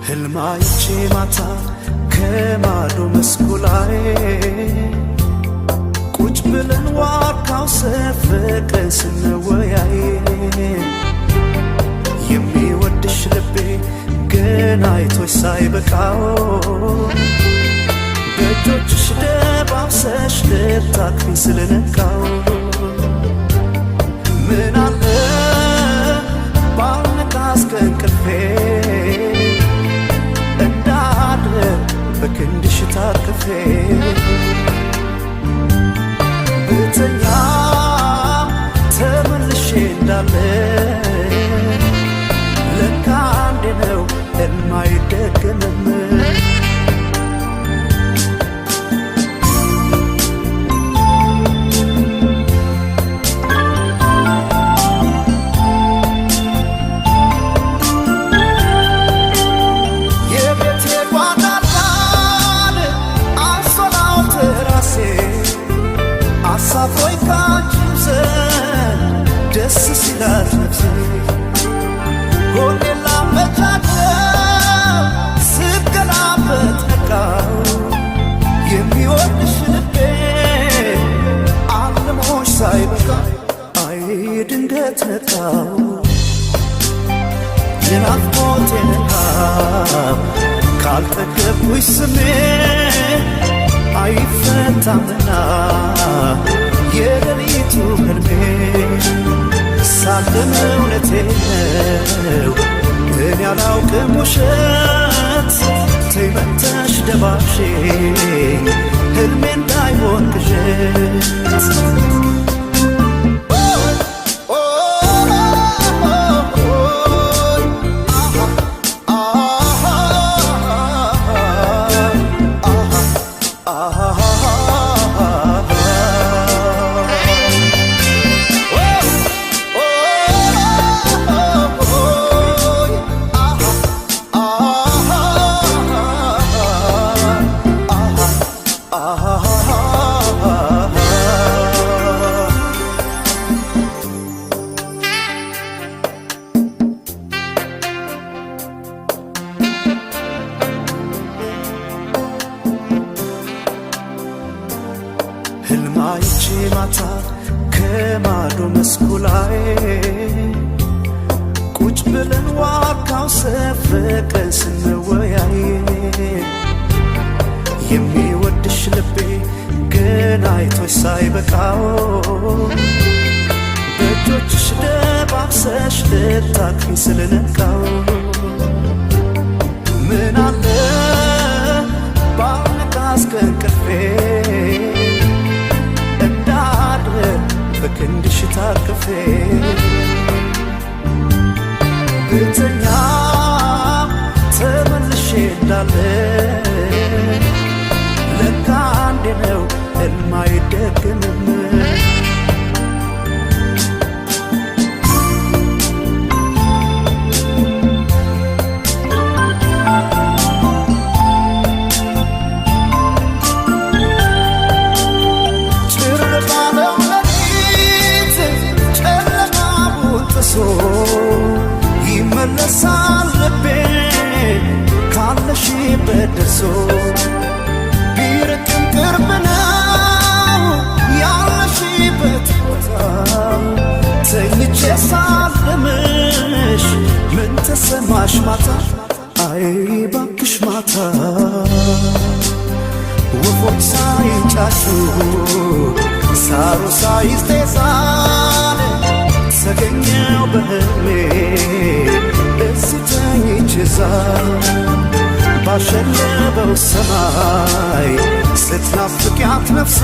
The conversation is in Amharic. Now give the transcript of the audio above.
ህልማይቼ ማታ ከማዶ መስኩ ላይ ቁጭ ብለን ዋርካው ሰፈቀን ስንወያይ የሚወድሽ ልቤ ገና አይቶሽ ሳይበቃው በእጆችሽ ደባብሰሽ ልታቅፊኝ ስለነቃው ምን አለ ባልነቃስ ከእንቅልፌ በክንድሽ ታቅፌ ብተኛ ተመልሼ እንዳለ ለካ አንዴ ነው የማይደገምም አሳፎይ ካንቺው ዘንድ ደስ ሲላት ነፍሴ ጎኔን ላመቻቸው ስገላበት ነቃው የሚወድሽ ልቤ አልሞሽ ሳይበቃ አይ ድንገት ነቃው የናፍቆቴ ነቃው ካልጠገብኩሽ ስሜ አይፈታምና የሌሊቱ ህልሜ ሳለም እውነቴ ነው እኔ አላውቅም ውሸት ተይመተሽ ደባሼ ህልሜ እንዳይሆን ቅዠት ህልማይቼ ማታ ከማዶ መስኩ ላይ ቁጭ ብለን ዋርካው ሰፈቀን ስንወያይ የሚወድሽ ልቤ ገና አይቶሽ ሳይበቃው በእጆችሽ ደባብሰሽ ልታቅፊኝ ስለነቃው ምን አለ ባልነቃስ ከእንቅልፌ በክንድሽ ታቅፌ ብተኛ ተመልሼ እንዳለ ለካ አንዴ ነው የማይደገምም ይመለሳል ልቤ ካለሽበት ደርሶ ቢርቅም ቅርብ ነው ያለሽበት ቦታ ተኝቼ ሳልምሽ ምን ተሰማሽ ማታ አይ ባክሽ ማታ ወፎች ሳይንጫጩ ሳሩ ሳይስቴሳን ተገኘው በህልሜ እስተኝቼ ባሸለበው ሰማይ ስትናፍቂያት ነፍሴ